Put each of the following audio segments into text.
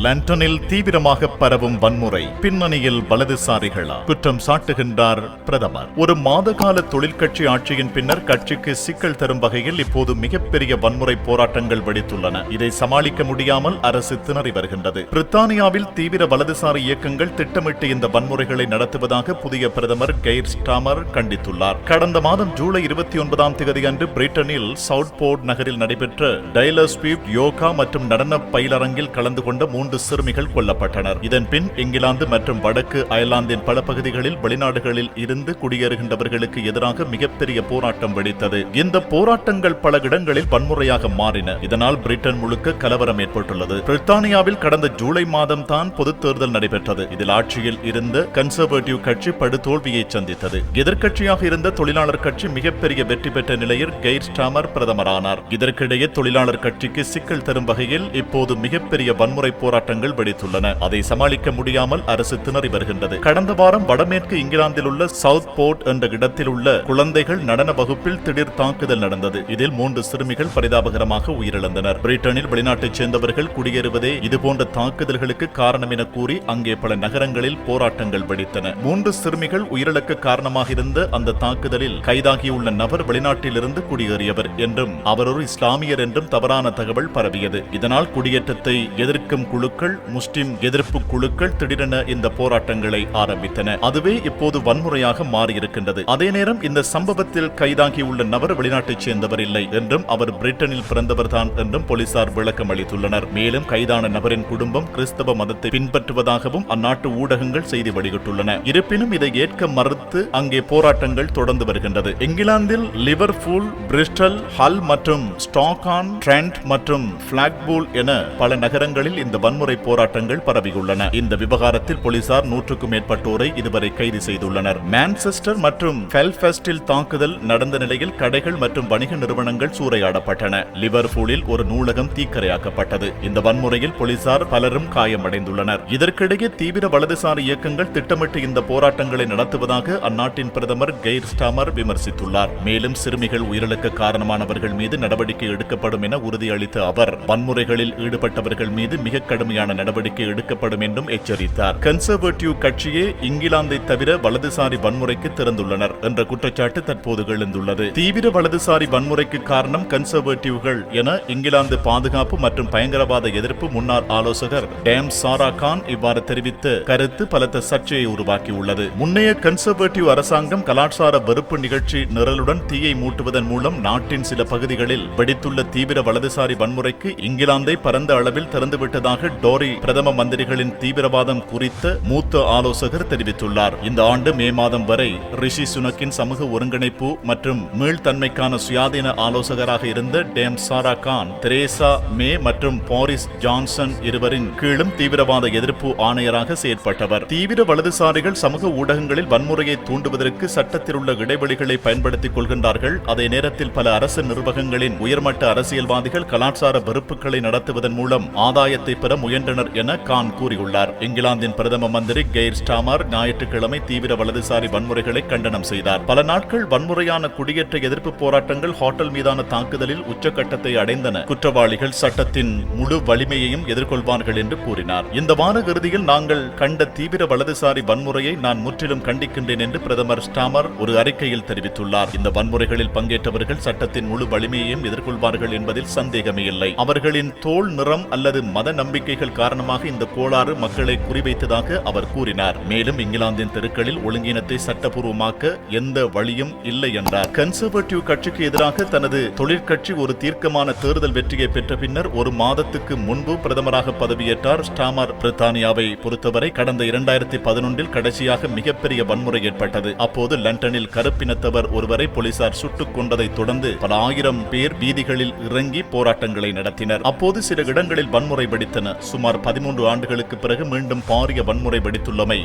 லண்டனில் தீவிரமாக பரவும் வன்முறை பின்னணியில் வலதுசாரிகளா? குற்றம் சாட்டுகின்றார் பிரதமர். ஒரு மாதகால தொழிற்கட்சி ஆட்சியின் பின்னர் கட்சிக்கு சிக்கல் தரும் வகையில் இப்போது மிகப்பெரிய வன்முறை போராட்டங்கள் வெடித்துள்ளன. இதை சமாளிக்க முடியாமல் அரசு திணறி வருகின்றது. பிரித்தானியாவில் தீவிர வலதுசாரி இயக்கங்கள் திட்டமிட்டு இந்த வன்முறைகளை நடத்துவதாக புதிய பிரதமர் கெய்ர் ஸ்டாமர் கண்டித்துள்ளார். கடந்த மாதம் ஜூலை 29ஆம் தேதி அன்று பிரிட்டனில் சவுத்போர்ட் நகரில் நடைபெற்ற டெய்லர் ஸ்விஃப்ட் யோகா மற்றும் நடன பயிலரங்கில் கலந்து கொண்ட 3 சிறுமிகள் கொல்லப்பட்டனர். இதன் பின் இங்கிலாந்து மற்றும் வடக்கு அயர்லாந்தின் பல பகுதிகளில் வெளிநாடுகளில் இருந்து குடியேறுகின்றவர்களுக்கு எதிராக மிகப்பெரிய போராட்டம் வெடித்தது. இந்த போராட்டங்கள் பல இடங்களில் வன்முறையாக மாறின. இதனால் பிரிட்டன் முழுக்க கலவரம் ஏற்பட்டுள்ளது. பிரித்தானியாவில் கடந்த ஜூலை மாதம் தான் பொதுத் தேர்தல் நடைபெற்றது. இதில் ஆட்சியில் இருந்த கன்சர்வேட்டிவ் கட்சி படுதோல்வியை சந்தித்தது. எதிர்க்கட்சியாக இருந்த தொழிலாளர் கட்சி மிகப்பெரிய வெற்றி பெற்ற நிலையில் கெய்ர் ஸ்டாமர் பிரதமரானார். இதற்கிடையே தொழிலாளர் கட்சிக்கு சிக்கல் தரும் வகையில் இப்போது மிகப்பெரிய வன்முறை போராட்டங்கள் வெடித்துள்ளன. அதை சமாளிக்க முடியாமல் அரசு திணறி வருகின்றது. கடந்த வாரம் வடமேற்கு இங்கிலாந்தில் உள்ள சவுத்போர்ட் என்ற இடத்தில் உள்ள குழந்தைகள் நடன வகுப்பில் திடீர் தாக்குதல் நடந்தது. இதில் 3 சிறுமிகள் பரிதாபகரமாக உயிரிழந்தனர். பிரிட்டனில் வெளிநாட்டைச் சேர்ந்தவர்கள் குடியேறுவதே இதுபோன்ற தாக்குதல்களுக்கு காரணம் என கூறி அங்கே பல நகரங்களில் போராட்டங்கள் வெடித்தன. 3 சிறுமிகள் உயிரிழக்க காரணமாக இருந்த அந்த தாக்குதலில் கைதாகியுள்ள நபர் வெளிநாட்டிலிருந்து குடியேறியவர் என்றும் அவர் ஒரு இஸ்லாமியர் என்றும் தவறான தகவல் பரவியது. இதனால் குடியேற்றத்தை எதிர்க்கும் குழுக்கள், முஸ்லிம் எதிர்ப்பு குழுக்கள் திடீரென இந்த போராட்டங்களை ஆரம்பித்தன. அதுவே இப்போது வன்முறையாக மாறியிருக்கின்றது. அதே நேரம் இந்த சம்பவத்தில் கைதாகியுள்ள நபர் வெளிநாட்டைச் சேர்ந்தவர் இல்லை என்றும் அவர் பிரிட்டனில் பிறந்தவர்தான் என்றும் போலீசார் விளக்கம் அளித்துள்ளனர். மேலும் கைதான நபரின் குடும்பம் கிறிஸ்தவ மதத்தை பின்பற்றுவதாகவும் அந்நாட்டு ஊடகங்கள் செய்தி வெளியிட்டுள்ளன. இருப்பினும் இதை ஏற்க மறுத்து அங்கே போராட்டங்கள் தொடர்ந்து வருகின்றது. இங்கிலாந்தில் லிவர்பூல், பிரிஸ்டல், ஹல் மற்றும் ஸ்டாக்ஹாம், ட்ரெண்ட் மற்றும் பிளாக்பூல் என பல நகரங்களில் இந்த வன்முறை போராட்டங்கள் பரவியுள்ளன. இந்த விவகாரத்தில் போலீசார் 100க்கும் மேற்பட்டோரை இதுவரை கைது செய்துள்ளனர். மான்செஸ்டர் மற்றும் பெல்ஃபாஸ்டில் தாக்குதல் நடந்த நிலையில் கடைகள் மற்றும் வணிக நிறுவனங்கள் சூறையாடப்பட்டன. லிவர்பூலில் ஒரு நூலகம் தீக்கிரையாக்கப்பட்டது. இந்த வன்முறையில் போலீசார் பலரும் காயமடைந்துள்ளனர். இதற்கிடையே தீவிர வலதுசாரி இயக்கங்கள் திட்டமிட்டு இந்த போராட்டங்களை நடத்துவதாக அந்நாட்டின் பிரதமர் கெய்ர் ஸ்டாமர் விமர்சித்துள்ளார். மேலும் சிறுமிகள் உயிரிழக்க காரணமானவர்கள் மீது நடவடிக்கை எடுக்கப்படும் என உறுதியளித்த அவர் வன்முறைகளில் ஈடுபட்டவர்கள் மீது மிக கடுமையான நடவடிக்கை எடுக்கப்படும் என்றும் எச்சரித்தார். கன்சர்வேட்டிவ் கட்சியே இங்கிலாந்தை தவிர வலதுசாரி வன்முறைக்கு திறந்துள்ளனர் என்ற குற்றச்சாட்டு தற்போது எழுந்துள்ளது. தீவிர வலதுசாரி வன்முறைக்கு காரணம் கன்சர்வேட்டிவ்கள் என இங்கிலாந்து பாதுகாப்பு மற்றும் பயங்கரவாத எதிர்ப்பு முன்னாள் ஆலோசகர் டேம் சாரா கான் இவ்வாறு தெரிவித்த கருத்து பலத்த சர்ச்சையை உருவாக்கியுள்ளது. முன்னைய கன்சர்வேட்டிவ் அரசாங்கம் கலாச்சார வெறுப்பு நிகழ்ச்சி நிரலுடன் தீயை மூட்டுவதன் மூலம் நாட்டின் சில பகுதிகளில் வெடித்துள்ள தீவிர வலதுசாரி வன்முறைக்கு இங்கிலாந்தை பரந்த அளவில் திறந்துவிட்டதாக டோரி பிரதம மந்திரிகளின் தீவிரவாதம் குறித்த மூத்த ஆலோசகர் தெரிவித்துள்ளார். இந்த ஆண்டு மே மாதம் வரை ரிஷி சுனக்கின் சமூக ஒருங்கிணைப்பு மற்றும் மீள்தன்மைக்கான சுயாதீன ஆலோசகராக இருந்த டேம் சாரா கான், தெரேசா மே மற்றும் போரிஸ் ஜான்சன் இருவரின் கீழும் தீவிரவாத எதிர்ப்பு ஆணையராக செயற்பட்டவர். தீவிர வலதுசாரிகள் சமூக ஊடகங்களில் வன்முறையை தூண்டுவதற்கு சட்டத்தில் உள்ள இடைவெளிகளை பயன்படுத்திக் கொள்கின்றார்கள். அதே நேரத்தில் பல அரசு நிர்வாகங்களின் உயர்மட்ட அரசியல்வாதிகள் கலாச்சார வெறுப்புகளை நடத்துவதன் மூலம் ஆதாயத்தை பெற முயன்றனர் என கான் கூறியுள்ளார். இங்கிலாந்தின் பிரதம மந்திரி கெய்ர் ஸ்டாமர் ஞாயிற்றுக்கிழமை தீவிர வலதுசாரி வன்முறைகளை கண்டனம் செய்தார். பல நாட்கள் வன்முறையான குடியேற்ற எதிர்ப்பு போராட்டங்கள் ஹோட்டல் மீதான தாக்குதலில் உச்சகட்டத்தை அடைந்தன. குற்றவாளிகள் சட்டத்தின் முழு வலிமையையும் எதிர்கொள்வார்கள் என்று கூறினார். இந்த வார இறுதியில் நாங்கள் கண்ட தீவிர வலதுசாரி வன்முறையை நான் முற்றிலும் கண்டிக்கின்றேன் என்று பிரதமர் ஸ்டாமர் ஒரு அறிக்கையில் தெரிவித்துள்ளார். இந்த வன்முறைகளில் பங்கேற்றவர்கள் சட்டத்தின் முழு வலிமையையும் எதிர்கொள்வார்கள் என்பதில் சந்தேகமே இல்லை. அவர்களின் தோல் நிறம் அல்லது மத நம்பிக்கைகள் காரணமாக இந்த கோளாறு மக்களை குறிவைத்ததாக அவர் கூறினார். மேலும் இங்கிலாந்தின் தெருக்களில் ஒழுங்கீனத்தை சட்டபூர்வமாக்க எந்த வழியும் இல்லை என்றார். கன்சர்வேட்டிவ் கட்சிக்கு எதிராக தனது தொழிற்கட்சி ஒரு தீர்க்கமான தேர்தல் வெற்றியை பெற்ற பின்னர் ஒரு மாதத்துக்கு முன்பு பிரதமராக பதவியேற்றார் ஸ்டாமர். பிரித்தானியாவை பொறுத்தவரை கடந்த 2011 கடைசியாக மிகப்பெரிய வன்முறை ஏற்பட்டது. அப்போது லண்டனில் கருப்பினத்தவர் ஒருவரை போலீசார் சுட்டுக் கொண்டதை தொடர்ந்து பல ஆயிரம் பேர் வீதிகளில் இறங்கி போராட்டங்களை நடத்தினர். அப்போது சில இடங்களில் வன்முறை வெடித்தன. சுமார் 13 ஆண்டுகளுக்கு பிறகு மீண்டும் பாரிய வன்முறை வெடித்துள்ளமை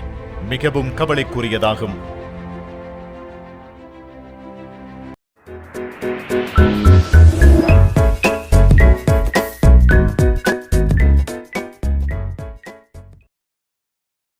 மிகவும் கவலைக்குரியதாகும்.